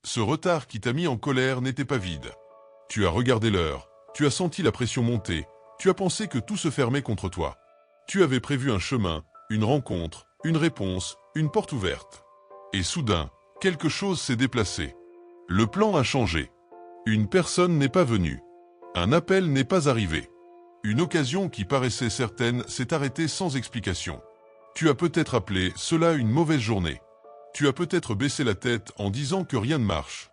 Ce retard qui t'a mis en colère n'était pas vide. Tu as regardé l'heure, tu as senti la pression monter, tu as pensé que tout se fermait contre toi. Tu avais prévu un chemin, une rencontre, une réponse, une porte ouverte. Et soudain, quelque chose s'est déplacé. Le plan a changé. Une personne n'est pas venue. Un appel n'est pas arrivé. Une occasion qui paraissait certaine s'est arrêtée sans explication. Tu as peut-être appelé cela une mauvaise journée. Tu as peut-être baissé la tête en disant que rien ne marche.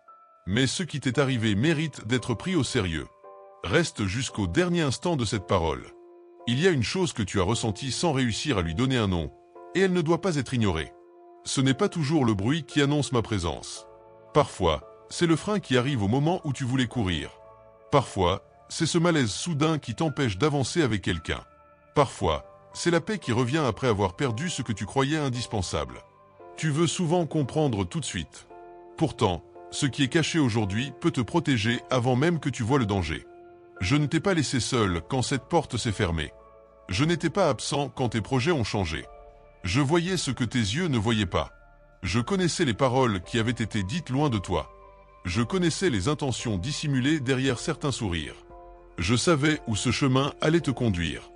Mais ce qui t'est arrivé mérite d'être pris au sérieux. Reste jusqu'au dernier instant de cette parole. Il y a une chose que tu as ressentie sans réussir à lui donner un nom, et elle ne doit pas être ignorée. Ce n'est pas toujours le bruit qui annonce ma présence. Parfois, c'est le frein qui arrive au moment où tu voulais courir. Parfois, c'est ce malaise soudain qui t'empêche d'avancer avec quelqu'un. Parfois, c'est la paix qui revient après avoir perdu ce que tu croyais indispensable. Tu veux souvent comprendre tout de suite. Pourtant, ce qui est caché aujourd'hui peut te protéger avant même que tu vois le danger. Je ne t'ai pas laissé seul quand cette porte s'est fermée. Je n'étais pas absent quand tes projets ont changé. Je voyais ce que tes yeux ne voyaient pas. Je connaissais les paroles qui avaient été dites loin de toi. Je connaissais les intentions dissimulées derrière certains sourires. Je savais où ce chemin allait te conduire.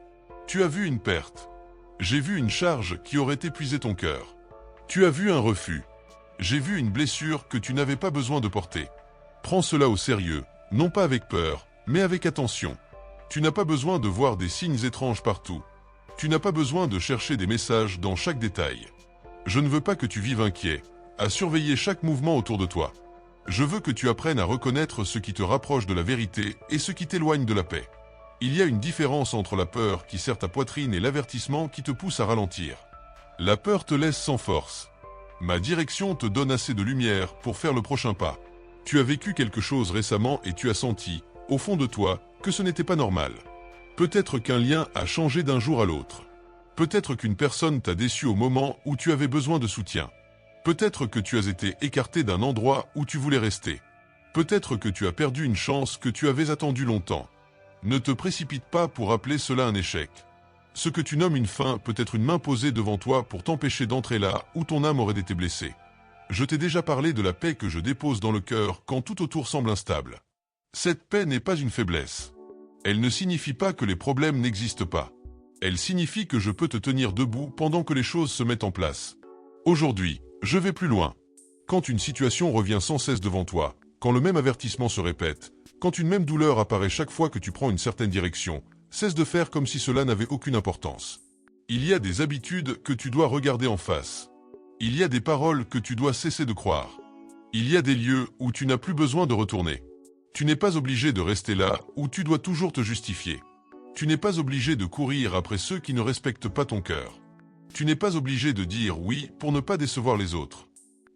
Tu as vu une perte. J'ai vu une charge qui aurait épuisé ton cœur. Tu as vu un refus. J'ai vu une blessure que tu n'avais pas besoin de porter. Prends cela au sérieux, non pas avec peur, mais avec attention. Tu n'as pas besoin de voir des signes étranges partout. Tu n'as pas besoin de chercher des messages dans chaque détail. Je ne veux pas que tu vives inquiet, à surveiller chaque mouvement autour de toi. Je veux que tu apprennes à reconnaître ce qui te rapproche de la vérité et ce qui t'éloigne de la paix. Il y a une différence entre la peur qui serre ta poitrine et l'avertissement qui te pousse à ralentir. La peur te laisse sans force. Ma direction te donne assez de lumière pour faire le prochain pas. Tu as vécu quelque chose récemment et tu as senti, au fond de toi, que ce n'était pas normal. Peut-être qu'un lien a changé d'un jour à l'autre. Peut-être qu'une personne t'a déçu au moment où tu avais besoin de soutien. Peut-être que tu as été écarté d'un endroit où tu voulais rester. Peut-être que tu as perdu une chance que tu avais attendue longtemps. Ne te précipite pas pour appeler cela un échec. Ce que tu nommes une fin peut être une main posée devant toi pour t'empêcher d'entrer là où ton âme aurait été blessée. Je t'ai déjà parlé de la paix que je dépose dans le cœur quand tout autour semble instable. Cette paix n'est pas une faiblesse. Elle ne signifie pas que les problèmes n'existent pas. Elle signifie que je peux te tenir debout pendant que les choses se mettent en place. Aujourd'hui, je vais plus loin. Quand une situation revient sans cesse devant toi, quand le même avertissement se répète, quand une même douleur apparaît chaque fois que tu prends une certaine direction, cesse de faire comme si cela n'avait aucune importance. Il y a des habitudes que tu dois regarder en face. Il y a des paroles que tu dois cesser de croire. Il y a des lieux où tu n'as plus besoin de retourner. Tu n'es pas obligé de rester là où tu dois toujours te justifier. Tu n'es pas obligé de courir après ceux qui ne respectent pas ton cœur. Tu n'es pas obligé de dire oui pour ne pas décevoir les autres.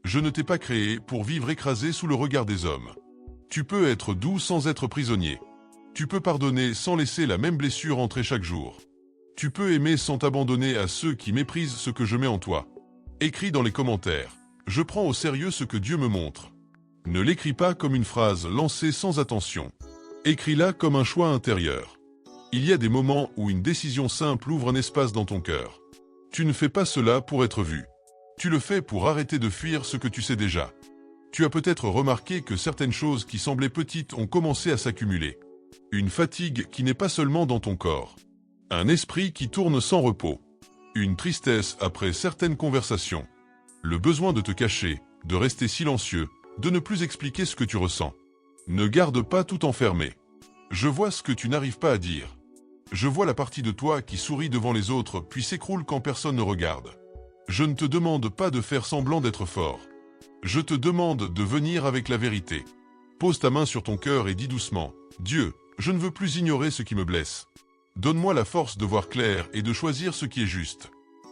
Je ne t'ai pas créé pour vivre écrasé sous le regard des hommes. Tu peux être doux sans être prisonnier. Tu peux pardonner sans laisser la même blessure entrer chaque jour. Tu peux aimer sans t'abandonner à ceux qui méprisent ce que je mets en toi. Écris dans les commentaires. Je prends au sérieux ce que Dieu me montre. Ne l'écris pas comme une phrase lancée sans attention. Écris-la comme un choix intérieur. Il y a des moments où une décision simple ouvre un espace dans ton cœur. Tu ne fais pas cela pour être vu. Tu le fais pour arrêter de fuir ce que tu sais déjà. Tu as peut-être remarqué que certaines choses qui semblaient petites ont commencé à s'accumuler. Une fatigue qui n'est pas seulement dans ton corps. Un esprit qui tourne sans repos. Une tristesse après certaines conversations. Le besoin de te cacher, de rester silencieux, de ne plus expliquer ce que tu ressens. Ne garde pas tout enfermé. Je vois ce que tu n'arrives pas à dire. Je vois la partie de toi qui sourit devant les autres puis s'écroule quand personne ne regarde. Je ne te demande pas de faire semblant d'être fort. Je te demande de venir avec la vérité. Pose ta main sur ton cœur et dis doucement, « Dieu, je ne veux plus ignorer ce qui me blesse. Donne-moi la force de voir clair et de choisir ce qui est juste. »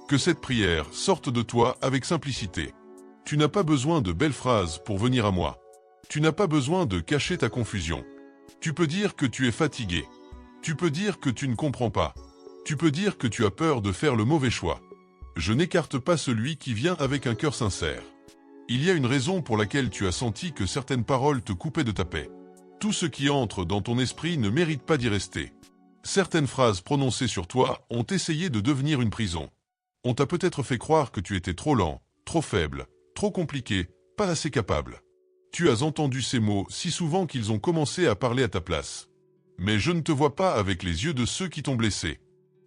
Que cette prière sorte de toi avec simplicité. Tu n'as pas besoin de belles phrases pour venir à moi. Tu n'as pas besoin de cacher ta confusion. Tu peux dire que tu es fatigué. Tu peux dire que tu ne comprends pas. Tu peux dire que tu as peur de faire le mauvais choix. Je n'écarte pas celui qui vient avec un cœur sincère. Il y a une raison pour laquelle tu as senti que certaines paroles te coupaient de ta paix. Tout ce qui entre dans ton esprit ne mérite pas d'y rester. Certaines phrases prononcées sur toi ont essayé de devenir une prison. On t'a peut-être fait croire que tu étais trop lent, trop faible, trop compliqué, pas assez capable. Tu as entendu ces mots si souvent qu'ils ont commencé à parler à ta place. Mais je ne te vois pas avec les yeux de ceux qui t'ont blessé.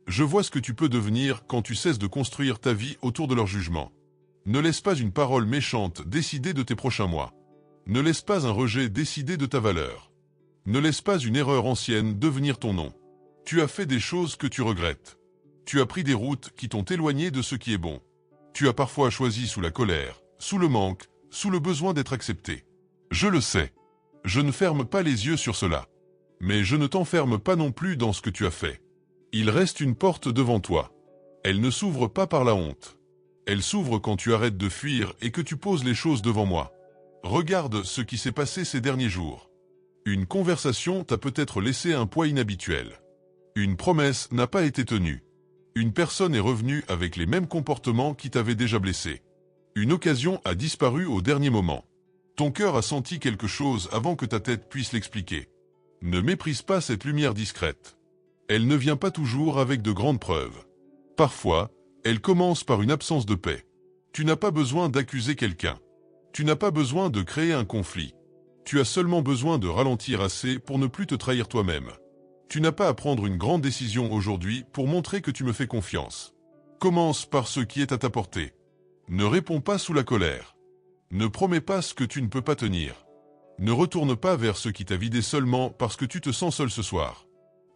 Je vois ce que tu peux devenir quand tu cesses de construire ta vie autour de leur jugement. Ne laisse pas une parole méchante décider de tes prochains mois. Ne laisse pas un rejet décider de ta valeur. Ne laisse pas une erreur ancienne devenir ton nom. Tu as fait des choses que tu regrettes. Tu as pris des routes qui t'ont éloigné de ce qui est bon. Tu as parfois choisi sous la colère, sous le manque, sous le besoin d'être accepté. Je le sais. Je ne ferme pas les yeux sur cela. Mais je ne t'enferme pas non plus dans ce que tu as fait. Il reste une porte devant toi. Elle ne s'ouvre pas par la honte. Elle s'ouvre quand tu arrêtes de fuir et que tu poses les choses devant moi. Regarde ce qui s'est passé ces derniers jours. Une conversation t'a peut-être laissé un poids inhabituel. Une promesse n'a pas été tenue. Une personne est revenue avec les mêmes comportements qui t'avaient déjà blessé. Une occasion a disparu au dernier moment. Ton cœur a senti quelque chose avant que ta tête puisse l'expliquer. Ne méprise pas cette lumière discrète. Elle ne vient pas toujours avec de grandes preuves. Parfois, elle commence par une absence de paix. Tu n'as pas besoin d'accuser quelqu'un. Tu n'as pas besoin de créer un conflit. Tu as seulement besoin de ralentir assez pour ne plus te trahir toi-même. Tu n'as pas à prendre une grande décision aujourd'hui pour montrer que tu me fais confiance. Commence par ce qui est à ta portée. Ne réponds pas sous la colère. Ne promets pas ce que tu ne peux pas tenir. Ne retourne pas vers ce qui t'a vidé seulement parce que tu te sens seul ce soir.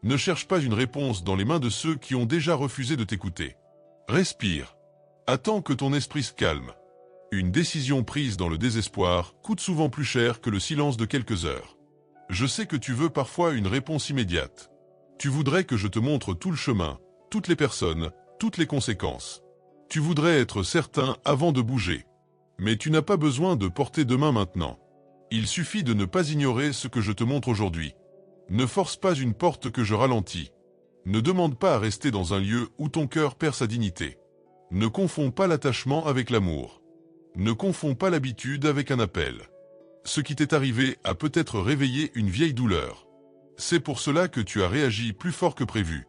Ne cherche pas une réponse dans les mains de ceux qui ont déjà refusé de t'écouter. Respire. Attends que ton esprit se calme. Une décision prise dans le désespoir coûte souvent plus cher que le silence de quelques heures. Je sais que tu veux parfois une réponse immédiate. Tu voudrais que je te montre tout le chemin, toutes les personnes, toutes les conséquences. Tu voudrais être certain avant de bouger. Mais tu n'as pas besoin de porter de main maintenant. Il suffit de ne pas ignorer ce que je te montre aujourd'hui. Ne force pas une porte que je ralentis. Ne demande pas à rester dans un lieu où ton cœur perd sa dignité. Ne confonds pas l'attachement avec l'amour. Ne confonds pas l'habitude avec un appel. Ce qui t'est arrivé a peut-être réveillé une vieille douleur. C'est pour cela que tu as réagi plus fort que prévu.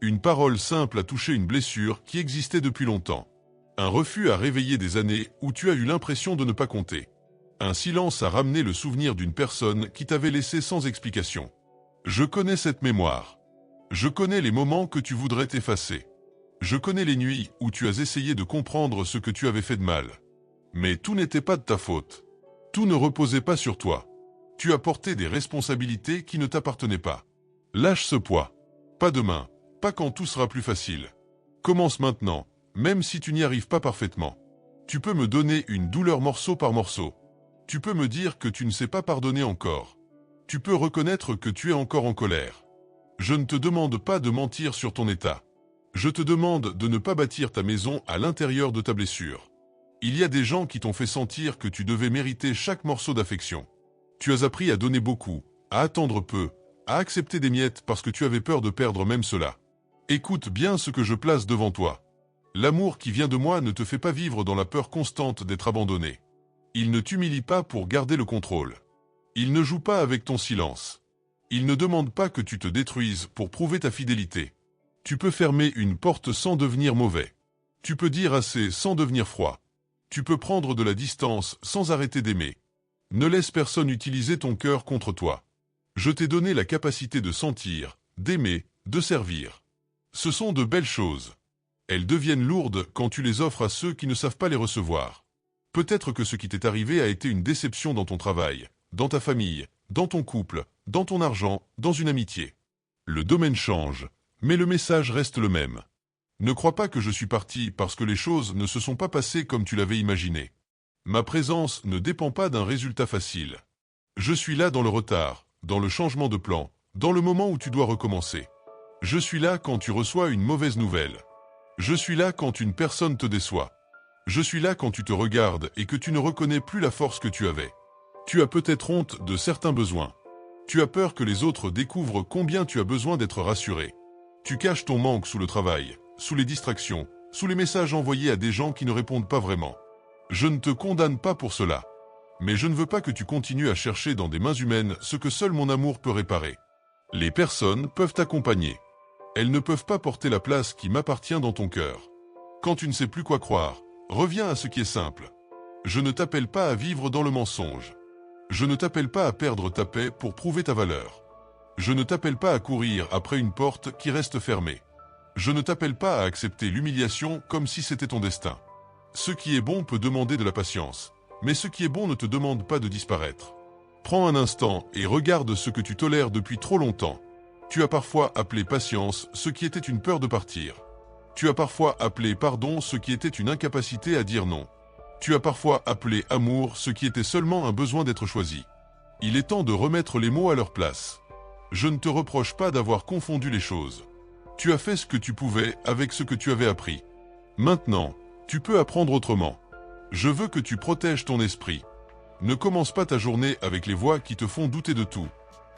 Une parole simple a touché une blessure qui existait depuis longtemps. Un refus a réveillé des années où tu as eu l'impression de ne pas compter. Un silence a ramené le souvenir d'une personne qui t'avait laissé sans explication. Je connais cette mémoire. Je connais les moments que tu voudrais t'effacer. Je connais les nuits où tu as essayé de comprendre ce que tu avais fait de mal. Mais tout n'était pas de ta faute. Tout ne reposait pas sur toi. Tu as porté des responsabilités qui ne t'appartenaient pas. Lâche ce poids. Pas demain, pas quand tout sera plus facile. Commence maintenant, même si tu n'y arrives pas parfaitement. Tu peux me donner une douleur morceau par morceau. Tu peux me dire que tu ne sais pas pardonner encore. Tu peux reconnaître que tu es encore en colère. Je ne te demande pas de mentir sur ton état. Je te demande de ne pas bâtir ta maison à l'intérieur de ta blessure. Il y a des gens qui t'ont fait sentir que tu devais mériter chaque morceau d'affection. Tu as appris à donner beaucoup, à attendre peu, à accepter des miettes parce que tu avais peur de perdre même cela. Écoute bien ce que je place devant toi. L'amour qui vient de moi ne te fait pas vivre dans la peur constante d'être abandonné. Il ne t'humilie pas pour garder le contrôle. Il ne joue pas avec ton silence. Il ne demande pas que tu te détruises pour prouver ta fidélité. Tu peux fermer une porte sans devenir mauvais. Tu peux dire assez sans devenir froid. Tu peux prendre de la distance sans arrêter d'aimer. Ne laisse personne utiliser ton cœur contre toi. Je t'ai donné la capacité de sentir, d'aimer, de servir. Ce sont de belles choses. Elles deviennent lourdes quand tu les offres à ceux qui ne savent pas les recevoir. Peut-être que ce qui t'est arrivé a été une déception dans ton travail, dans ta famille, dans ton couple, dans ton argent, dans une amitié. Le domaine change, mais le message reste le même. Ne crois pas que je suis parti parce que les choses ne se sont pas passées comme tu l'avais imaginé. Ma présence ne dépend pas d'un résultat facile. Je suis là dans le retard, dans le changement de plan, dans le moment où tu dois recommencer. Je suis là quand tu reçois une mauvaise nouvelle. Je suis là quand une personne te déçoit. Je suis là quand tu te regardes et que tu ne reconnais plus la force que tu avais. Tu as peut-être honte de certains besoins. Tu as peur que les autres découvrent combien tu as besoin d'être rassuré. Tu caches ton manque sous le travail, sous les distractions, sous les messages envoyés à des gens qui ne répondent pas vraiment. Je ne te condamne pas pour cela. Mais je ne veux pas que tu continues à chercher dans des mains humaines ce que seul mon amour peut réparer. Les personnes peuvent t'accompagner. Elles ne peuvent pas porter la place qui m'appartient dans ton cœur. Quand tu ne sais plus quoi croire, reviens à ce qui est simple. Je ne t'appelle pas à vivre dans le mensonge. Je ne t'appelle pas à perdre ta paix pour prouver ta valeur. Je ne t'appelle pas à courir après une porte qui reste fermée. Je ne t'appelle pas à accepter l'humiliation comme si c'était ton destin. Ce qui est bon peut demander de la patience, mais ce qui est bon ne te demande pas de disparaître. Prends un instant et regarde ce que tu tolères depuis trop longtemps. Tu as parfois appelé patience ce qui était une peur de partir. Tu as parfois appelé pardon ce qui était une incapacité à dire non. Tu as parfois appelé amour ce qui était seulement un besoin d'être choisi. Il est temps de remettre les mots à leur place. Je ne te reproche pas d'avoir confondu les choses. Tu as fait ce que tu pouvais avec ce que tu avais appris. Maintenant, tu peux apprendre autrement. Je veux que tu protèges ton esprit. Ne commence pas ta journée avec les voix qui te font douter de tout.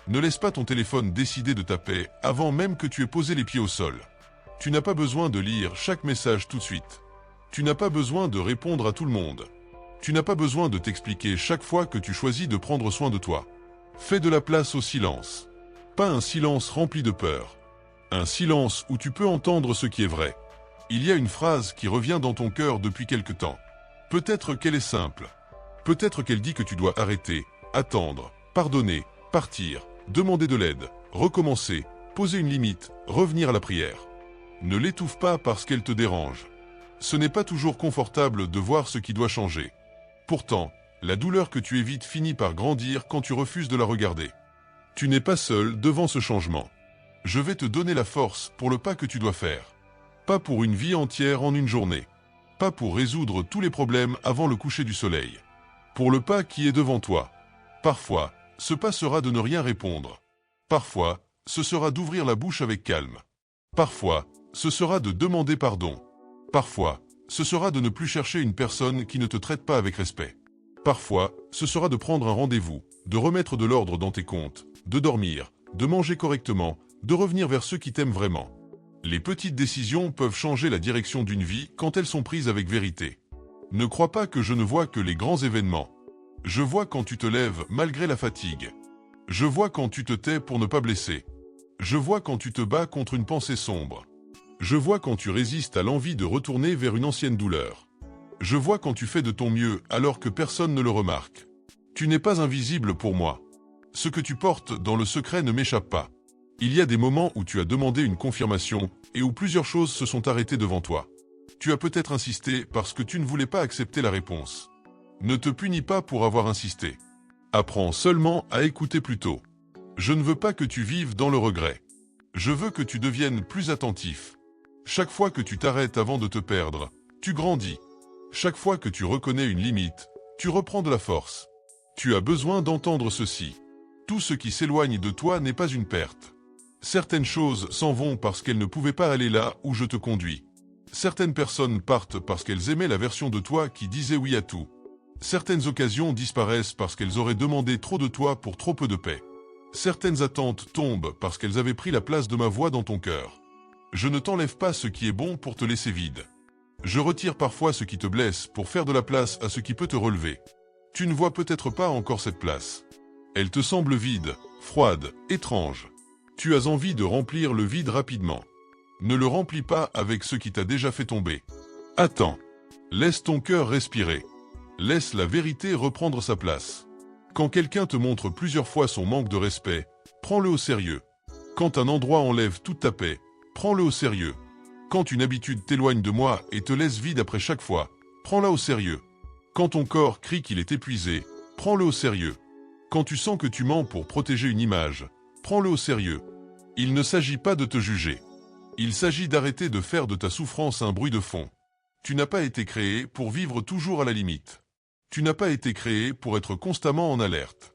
Ne laisse pas ton téléphone décider de ta paix avant même que tu aies posé les pieds au sol. Tu n'as pas besoin de lire chaque message tout de suite. Tu n'as pas besoin de répondre à tout le monde. Tu n'as pas besoin de t'expliquer chaque fois que tu choisis de prendre soin de toi. Fais de la place au silence. Pas un silence rempli de peur. Un silence où tu peux entendre ce qui est vrai. Il y a une phrase qui revient dans ton cœur depuis quelque temps. Peut-être qu'elle est simple. Peut-être qu'elle dit que tu dois arrêter, attendre, pardonner, partir, demander de l'aide, recommencer, poser une limite, revenir à la prière. Ne l'étouffe pas parce qu'elle te dérange. Ce n'est pas toujours confortable de voir ce qui doit changer. Pourtant, la douleur que tu évites finit par grandir quand tu refuses de la regarder. Tu n'es pas seul devant ce changement. Je vais te donner la force pour le pas que tu dois faire. Pas pour une vie entière en une journée. Pas pour résoudre tous les problèmes avant le coucher du soleil. Pour le pas qui est devant toi. Parfois, ce pas sera de ne rien répondre. Parfois, ce sera d'ouvrir la bouche avec calme. Parfois, ce sera de demander pardon. Parfois, ce sera de ne plus chercher une personne qui ne te traite pas avec respect. Parfois, ce sera de prendre un rendez-vous, de remettre de l'ordre dans tes comptes, de dormir, de manger correctement, de revenir vers ceux qui t'aiment vraiment. Les petites décisions peuvent changer la direction d'une vie quand elles sont prises avec vérité. Ne crois pas que je ne vois que les grands événements. Je vois quand tu te lèves malgré la fatigue. Je vois quand tu te tais pour ne pas blesser. Je vois quand tu te bats contre une pensée sombre. Je vois quand tu résistes à l'envie de retourner vers une ancienne douleur. Je vois quand tu fais de ton mieux alors que personne ne le remarque. Tu n'es pas invisible pour moi. Ce que tu portes dans le secret ne m'échappe pas. Il y a des moments où tu as demandé une confirmation et où plusieurs choses se sont arrêtées devant toi. Tu as peut-être insisté parce que tu ne voulais pas accepter la réponse. Ne te punis pas pour avoir insisté. Apprends seulement à écouter plus tôt. Je ne veux pas que tu vives dans le regret. Je veux que tu deviennes plus attentif. Chaque fois que tu t'arrêtes avant de te perdre, tu grandis. Chaque fois que tu reconnais une limite, tu reprends de la force. Tu as besoin d'entendre ceci. Tout ce qui s'éloigne de toi n'est pas une perte. Certaines choses s'en vont parce qu'elles ne pouvaient pas aller là où je te conduis. Certaines personnes partent parce qu'elles aimaient la version de toi qui disait oui à tout. Certaines occasions disparaissent parce qu'elles auraient demandé trop de toi pour trop peu de paix. Certaines attentes tombent parce qu'elles avaient pris la place de ma voix dans ton cœur. Je ne t'enlève pas ce qui est bon pour te laisser vide. Je retire parfois ce qui te blesse pour faire de la place à ce qui peut te relever. Tu ne vois peut-être pas encore cette place. Elle te semble vide, froide, étrange. Tu as envie de remplir le vide rapidement. Ne le remplis pas avec ce qui t'a déjà fait tomber. Attends. Laisse ton cœur respirer. Laisse la vérité reprendre sa place. Quand quelqu'un te montre plusieurs fois son manque de respect, prends-le au sérieux. Quand un endroit enlève toute ta paix, prends-le au sérieux. Quand une habitude t'éloigne de moi et te laisse vide après chaque fois, prends-la au sérieux. Quand ton corps crie qu'il est épuisé, prends-le au sérieux. Quand tu sens que tu mens pour protéger une image, prends-le au sérieux. Il ne s'agit pas de te juger. Il s'agit d'arrêter de faire de ta souffrance un bruit de fond. Tu n'as pas été créé pour vivre toujours à la limite. Tu n'as pas été créé pour être constamment en alerte.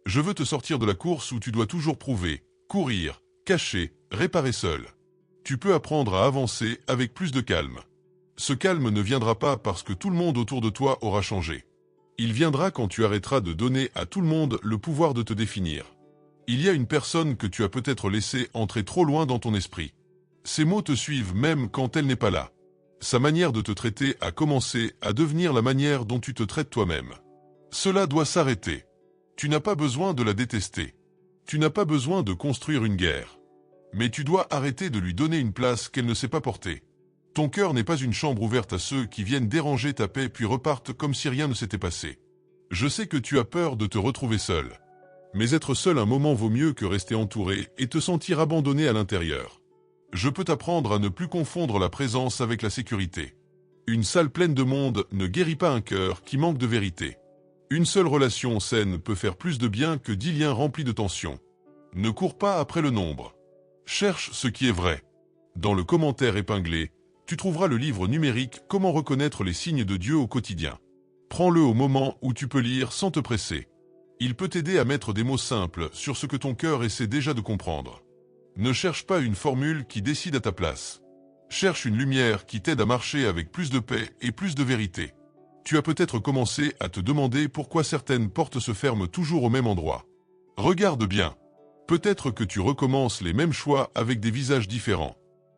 Je veux te sortir de la course où tu dois toujours prouver, courir, cacher, réparer seul. Tu peux apprendre à avancer avec plus de calme. Ce calme ne viendra pas parce que tout le monde autour de toi aura changé. Il viendra quand tu arrêteras de donner à tout le monde le pouvoir de te définir. Il y a une personne que tu as peut-être laissée entrer trop loin dans ton esprit. Ces mots te suivent même quand elle n'est pas là. Sa manière de te traiter a commencé à devenir la manière dont tu te traites toi-même. Cela doit s'arrêter. Tu n'as pas besoin de la détester. Tu n'as pas besoin de construire une guerre. Mais tu dois arrêter de lui donner une place qu'elle ne sait pas porter. Ton cœur n'est pas une chambre ouverte à ceux qui viennent déranger ta paix puis repartent comme si rien ne s'était passé. Je sais que tu as peur de te retrouver seul. Mais être seul un moment vaut mieux que rester entouré et te sentir abandonné à l'intérieur. Je peux t'apprendre à ne plus confondre la présence avec la sécurité. Une salle pleine de monde ne guérit pas un cœur qui manque de vérité. Une seule relation saine peut faire plus de bien que 10 liens remplis de tension. Ne cours pas après le nombre. Cherche ce qui est vrai. Dans le commentaire épinglé, tu trouveras le livre numérique « Comment reconnaître les signes de Dieu au quotidien ». Prends-le au moment où tu peux lire sans te presser. Il peut t'aider à mettre des mots simples sur ce que ton cœur essaie déjà de comprendre. Ne cherche pas une formule qui décide à ta place. Cherche une lumière qui t'aide à marcher avec plus de paix et plus de vérité. Tu as peut-être commencé à te demander pourquoi certaines portes se ferment toujours au même endroit. Regarde bien. Peut-être que tu recommences les mêmes choix avec des visages différents.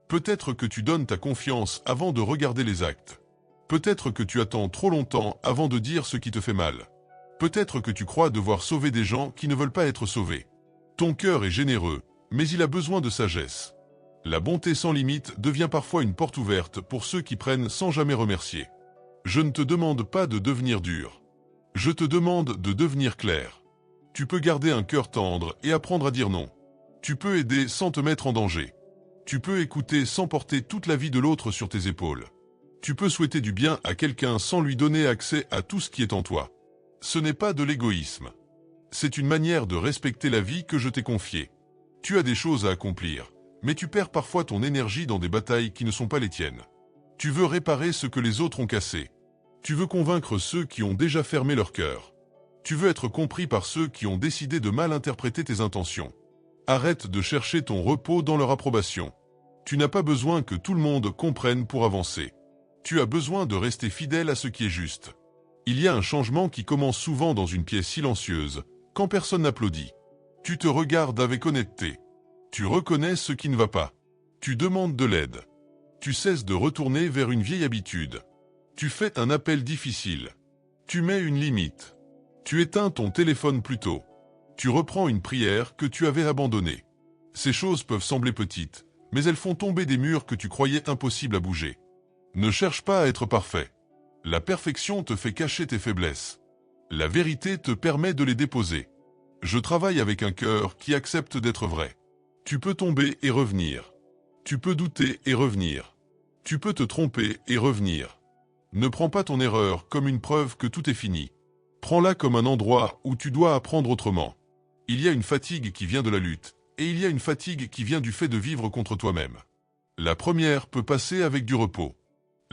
Peut-être que tu donnes ta confiance avant de regarder les actes. Peut-être que tu attends trop longtemps avant de dire ce qui te fait mal. Peut-être que tu crois devoir sauver des gens qui ne veulent pas être sauvés. Ton cœur est généreux, mais il a besoin de sagesse. La bonté sans limite devient parfois une porte ouverte pour ceux qui prennent sans jamais remercier. Je ne te demande pas de devenir dur. Je te demande de devenir clair. Tu peux garder un cœur tendre et apprendre à dire non. Tu peux aider sans te mettre en danger. Tu peux écouter sans porter toute la vie de l'autre sur tes épaules. Tu peux souhaiter du bien à quelqu'un sans lui donner accès à tout ce qui est en toi. Ce n'est pas de l'égoïsme. C'est une manière de respecter la vie que je t'ai confiée. Tu as des choses à accomplir, mais tu perds parfois ton énergie dans des batailles qui ne sont pas les tiennes. Tu veux réparer ce que les autres ont cassé. Tu veux convaincre ceux qui ont déjà fermé leur cœur. Tu veux être compris par ceux qui ont décidé de mal interpréter tes intentions. Arrête de chercher ton repos dans leur approbation. Tu n'as pas besoin que tout le monde comprenne pour avancer. Tu as besoin de rester fidèle à ce qui est juste. Il y a un changement qui commence souvent dans une pièce silencieuse, quand personne n'applaudit. Tu te regardes avec honnêteté. Tu reconnais ce qui ne va pas. Tu demandes de l'aide. Tu cesses de retourner vers une vieille habitude. Tu fais un appel difficile. Tu mets une limite. Tu éteins ton téléphone plus tôt. Tu reprends une prière que tu avais abandonnée. Ces choses peuvent sembler petites, mais elles font tomber des murs que tu croyais impossibles à bouger. Ne cherche pas à être parfait. La perfection te fait cacher tes faiblesses. La vérité te permet de les déposer. Je travaille avec un cœur qui accepte d'être vrai. Tu peux tomber et revenir. Tu peux douter et revenir. Tu peux te tromper et revenir. Ne prends pas ton erreur comme une preuve que tout est fini. Prends-la comme un endroit où tu dois apprendre autrement. Il y a une fatigue qui vient de la lutte, et il y a une fatigue qui vient du fait de vivre contre toi-même. La première peut passer avec du repos.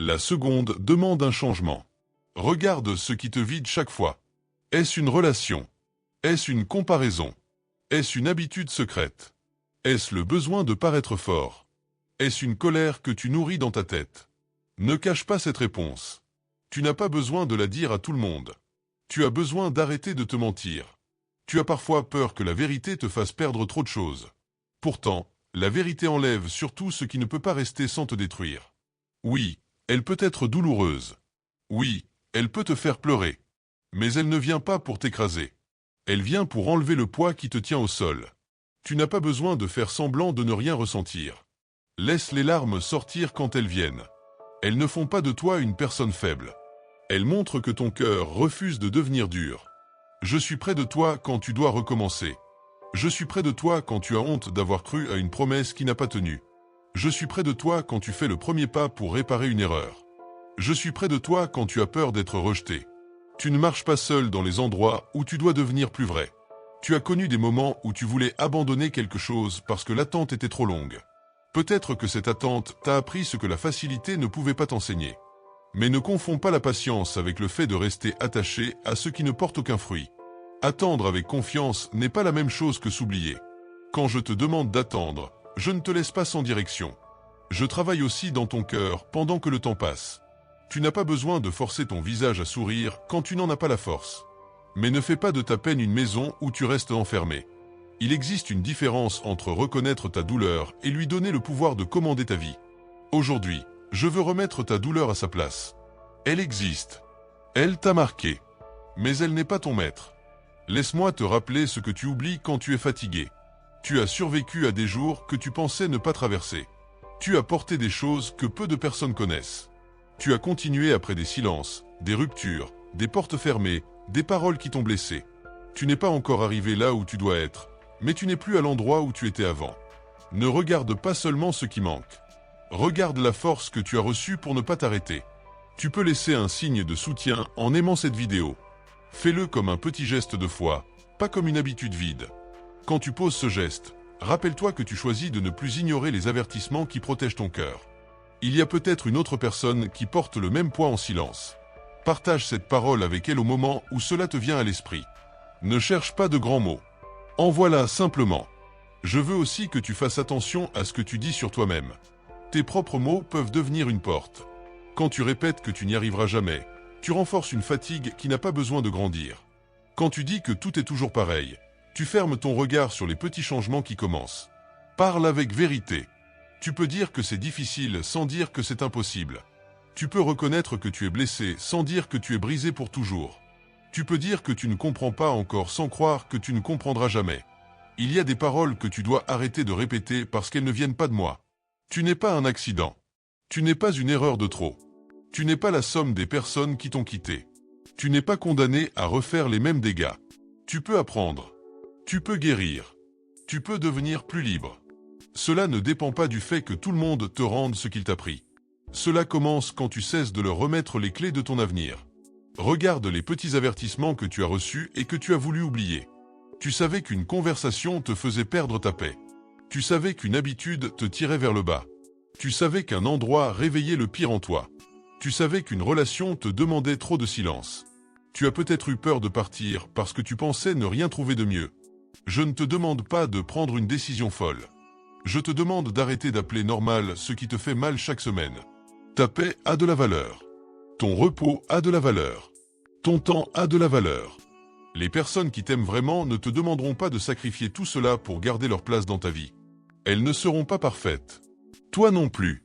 La seconde demande un changement. Regarde ce qui te vide chaque fois. Est-ce une relation? Est-ce une comparaison? Est-ce une habitude secrète? Est-ce le besoin de paraître fort? Est-ce une colère que tu nourris dans ta tête? Ne cache pas cette réponse. Tu n'as pas besoin de la dire à tout le monde. Tu as besoin d'arrêter de te mentir. Tu as parfois peur que la vérité te fasse perdre trop de choses. Pourtant, la vérité enlève surtout ce qui ne peut pas rester sans te détruire. Oui, elle peut être douloureuse. Oui, elle peut te faire pleurer. Mais elle ne vient pas pour t'écraser. Elle vient pour enlever le poids qui te tient au sol. Tu n'as pas besoin de faire semblant de ne rien ressentir. Laisse les larmes sortir quand elles viennent. Elles ne font pas de toi une personne faible. Elles montrent que ton cœur refuse de devenir dur. Je suis près de toi quand tu dois recommencer. Je suis près de toi quand tu as honte d'avoir cru à une promesse qui n'a pas tenu. Je suis près de toi quand tu fais le premier pas pour réparer une erreur. Je suis près de toi quand tu as peur d'être rejeté. Tu ne marches pas seul dans les endroits où tu dois devenir plus vrai. Tu as connu des moments où tu voulais abandonner quelque chose parce que l'attente était trop longue. Peut-être que cette attente t'a appris ce que la facilité ne pouvait pas t'enseigner. Mais ne confonds pas la patience avec le fait de rester attaché à ce qui ne porte aucun fruit. Attendre avec confiance n'est pas la même chose que s'oublier. Quand je te demande d'attendre, je ne te laisse pas sans direction. Je travaille aussi dans ton cœur pendant que le temps passe. Tu n'as pas besoin de forcer ton visage à sourire quand tu n'en as pas la force. Mais ne fais pas de ta peine une maison où tu restes enfermé. Il existe une différence entre reconnaître ta douleur et lui donner le pouvoir de commander ta vie. Aujourd'hui, je veux remettre ta douleur à sa place. Elle existe. Elle t'a marqué. Mais elle n'est pas ton maître. Laisse-moi te rappeler ce que tu oublies quand tu es fatigué. Tu as survécu à des jours que tu pensais ne pas traverser. Tu as porté des choses que peu de personnes connaissent. Tu as continué après des silences, des ruptures, des portes fermées, des paroles qui t'ont blessé. Tu n'es pas encore arrivé là où tu dois être, mais tu n'es plus à l'endroit où tu étais avant. Ne regarde pas seulement ce qui manque. Regarde la force que tu as reçue pour ne pas t'arrêter. Tu peux laisser un signe de soutien en aimant cette vidéo. Fais-le comme un petit geste de foi, pas comme une habitude vide. Quand tu poses ce geste, rappelle-toi que tu choisis de ne plus ignorer les avertissements qui protègent ton cœur. Il y a peut-être une autre personne qui porte le même poids en silence. Partage cette parole avec elle au moment où cela te vient à l'esprit. Ne cherche pas de grands mots. Envoie-la simplement. Je veux aussi que tu fasses attention à ce que tu dis sur toi-même. Tes propres mots peuvent devenir une porte. Quand tu répètes que tu n'y arriveras jamais, tu renforces une fatigue qui n'a pas besoin de grandir. Quand tu dis que tout est toujours pareil, tu fermes ton regard sur les petits changements qui commencent. Parle avec vérité. Tu peux dire que c'est difficile sans dire que c'est impossible. Tu peux reconnaître que tu es blessé sans dire que tu es brisé pour toujours. Tu peux dire que tu ne comprends pas encore sans croire que tu ne comprendras jamais. Il y a des paroles que tu dois arrêter de répéter parce qu'elles ne viennent pas de moi. Tu n'es pas un accident. Tu n'es pas une erreur de trop. Tu n'es pas la somme des personnes qui t'ont quitté. Tu n'es pas condamné à refaire les mêmes dégâts. Tu peux apprendre. Tu peux guérir. Tu peux devenir plus libre. Cela ne dépend pas du fait que tout le monde te rende ce qu'il t'a pris. Cela commence quand tu cesses de leur remettre les clés de ton avenir. Regarde les petits avertissements que tu as reçus et que tu as voulu oublier. Tu savais qu'une conversation te faisait perdre ta paix. Tu savais qu'une habitude te tirait vers le bas. Tu savais qu'un endroit réveillait le pire en toi. Tu savais qu'une relation te demandait trop de silence. Tu as peut-être eu peur de partir parce que tu pensais ne rien trouver de mieux. Je ne te demande pas de prendre une décision folle. Je te demande d'arrêter d'appeler normal ce qui te fait mal chaque semaine. Ta paix a de la valeur. Ton repos a de la valeur. Ton temps a de la valeur. Les personnes qui t'aiment vraiment ne te demanderont pas de sacrifier tout cela pour garder leur place dans ta vie. Elles ne seront pas parfaites. Toi non plus.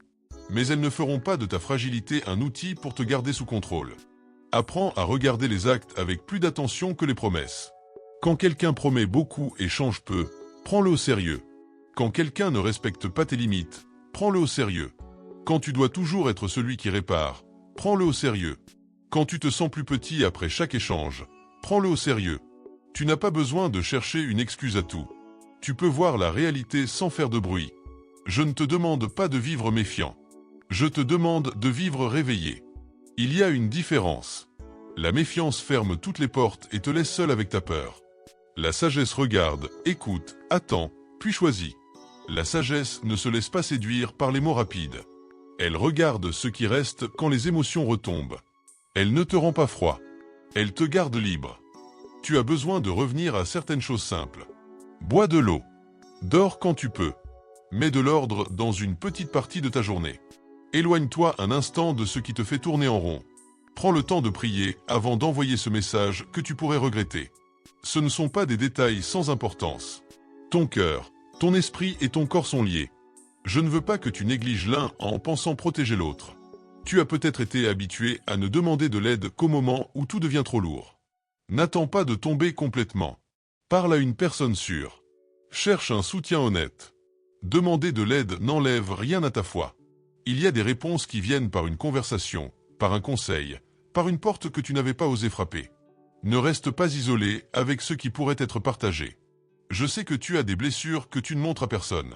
Mais elles ne feront pas de ta fragilité un outil pour te garder sous contrôle. Apprends à regarder les actes avec plus d'attention que les promesses. Quand quelqu'un promet beaucoup et change peu, prends-le au sérieux. Quand quelqu'un ne respecte pas tes limites, prends-le au sérieux. Quand tu dois toujours être celui qui répare, prends-le au sérieux. Quand tu te sens plus petit après chaque échange, prends-le au sérieux. Tu n'as pas besoin de chercher une excuse à tout. Tu peux voir la réalité sans faire de bruit. Je ne te demande pas de vivre méfiant. Je te demande de vivre réveillé. Il y a une différence. La méfiance ferme toutes les portes et te laisse seul avec ta peur. La sagesse regarde, écoute, attend, puis choisit. La sagesse ne se laisse pas séduire par les mots rapides. Elle regarde ce qui reste quand les émotions retombent. Elle ne te rend pas froid. Elle te garde libre. Tu as besoin de revenir à certaines choses simples. Bois de l'eau. Dors quand tu peux. Mets de l'ordre dans une petite partie de ta journée. Éloigne-toi un instant de ce qui te fait tourner en rond. Prends le temps de prier avant d'envoyer ce message que tu pourrais regretter. Ce ne sont pas des détails sans importance. Ton cœur, ton esprit et ton corps sont liés. Je ne veux pas que tu négliges l'un en pensant protéger l'autre. Tu as peut-être été habitué à ne demander de l'aide qu'au moment où tout devient trop lourd. N'attends pas de tomber complètement. Parle à une personne sûre. Cherche un soutien honnête. Demander de l'aide n'enlève rien à ta foi. Il y a des réponses qui viennent par une conversation, par un conseil, par une porte que tu n'avais pas osé frapper. Ne reste pas isolé avec ce qui pourrait être partagé. Je sais que tu as des blessures que tu ne montres à personne.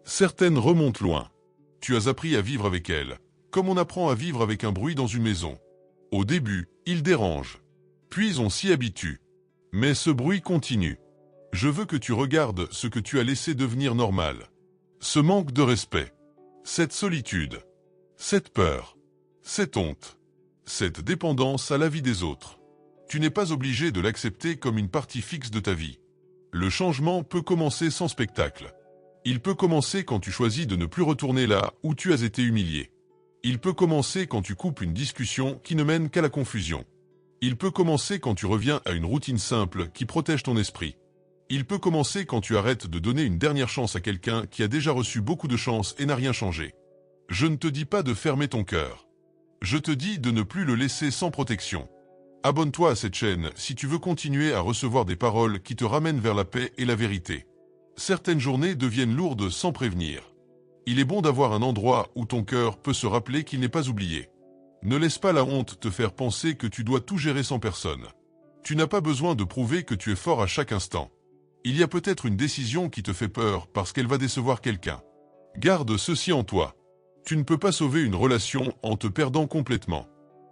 Certaines remontent loin. Tu as appris à vivre avec elles, comme on apprend à vivre avec un bruit dans une maison. Au début, il dérange. Puis on s'y habitue. Mais ce bruit continue. Je veux que tu regardes ce que tu as laissé devenir normal. Ce manque de respect. Cette solitude, cette peur, cette honte, cette dépendance à la vie des autres. Tu n'es pas obligé de l'accepter comme une partie fixe de ta vie. Le changement peut commencer sans spectacle. Il peut commencer quand tu choisis de ne plus retourner là où tu as été humilié. Il peut commencer quand tu coupes une discussion qui ne mène qu'à la confusion. Il peut commencer quand tu reviens à une routine simple qui protège ton esprit. Il peut commencer quand tu arrêtes de donner une dernière chance à quelqu'un qui a déjà reçu beaucoup de chance et n'a rien changé. Je ne te dis pas de fermer ton cœur. Je te dis de ne plus le laisser sans protection. Abonne-toi à cette chaîne si tu veux continuer à recevoir des paroles qui te ramènent vers la paix et la vérité. Certaines journées deviennent lourdes sans prévenir. Il est bon d'avoir un endroit où ton cœur peut se rappeler qu'il n'est pas oublié. Ne laisse pas la honte te faire penser que tu dois tout gérer sans personne. Tu n'as pas besoin de prouver que tu es fort à chaque instant. Il y a peut-être une décision qui te fait peur parce qu'elle va décevoir quelqu'un. Garde ceci en toi. Tu ne peux pas sauver une relation en te perdant complètement.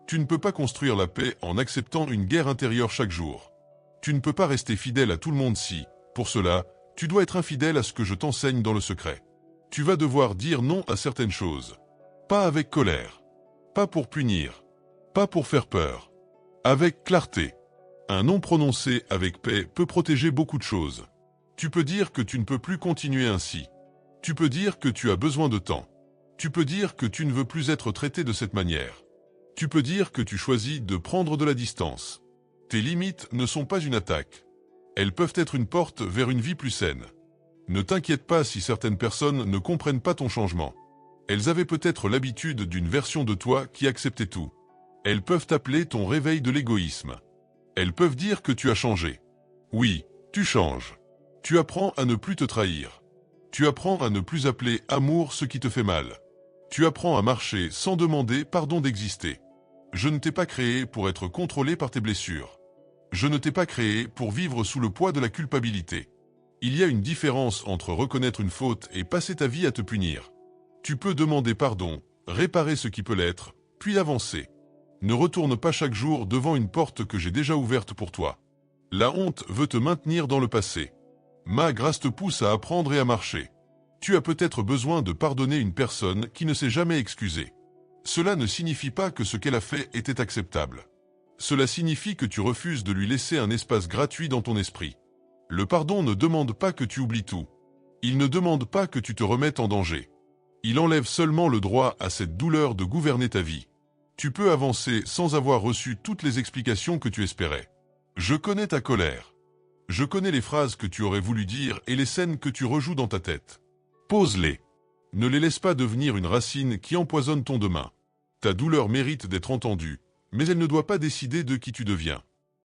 Tu ne peux pas construire la paix en acceptant une guerre intérieure chaque jour. Tu ne peux pas rester fidèle à tout le monde si, pour cela, tu dois être infidèle à ce que je t'enseigne dans le secret. Tu vas devoir dire non à certaines choses. Pas avec colère. Pas pour punir. Pas pour faire peur. Avec clarté. Un non prononcé avec paix peut protéger beaucoup de choses. Tu peux dire que tu ne peux plus continuer ainsi. Tu peux dire que tu as besoin de temps. Tu peux dire que tu ne veux plus être traité de cette manière. Tu peux dire que tu choisis de prendre de la distance. Tes limites ne sont pas une attaque. Elles peuvent être une porte vers une vie plus saine. Ne t'inquiète pas si certaines personnes ne comprennent pas ton changement. Elles avaient peut-être l'habitude d'une version de toi qui acceptait tout. Elles peuvent appeler ton réveil de l'égoïsme. Elles peuvent dire que tu as changé. Oui, tu changes. Tu apprends à ne plus te trahir. Tu apprends à ne plus appeler amour ce qui te fait mal. Tu apprends à marcher sans demander pardon d'exister. Je ne t'ai pas créé pour être contrôlé par tes blessures. Je ne t'ai pas créé pour vivre sous le poids de la culpabilité. Il y a une différence entre reconnaître une faute et passer ta vie à te punir. Tu peux demander pardon, réparer ce qui peut l'être, puis avancer. Ne retourne pas chaque jour devant une porte que j'ai déjà ouverte pour toi. La honte veut te maintenir dans le passé. Ma grâce te pousse à apprendre et à marcher. Tu as peut-être besoin de pardonner une personne qui ne s'est jamais excusée. Cela ne signifie pas que ce qu'elle a fait était acceptable. Cela signifie que tu refuses de lui laisser un espace gratuit dans ton esprit. Le pardon ne demande pas que tu oublies tout. Il ne demande pas que tu te remettes en danger. Il enlève seulement le droit à cette douleur de gouverner ta vie. Tu peux avancer sans avoir reçu toutes les explications que tu espérais. Je connais ta colère. Je connais les phrases que tu aurais voulu dire et les scènes que tu rejoues dans ta tête. Pose-les. Ne les laisse pas devenir une racine qui empoisonne ton demain. Ta douleur mérite d'être entendue, mais elle ne doit pas décider de qui tu deviens.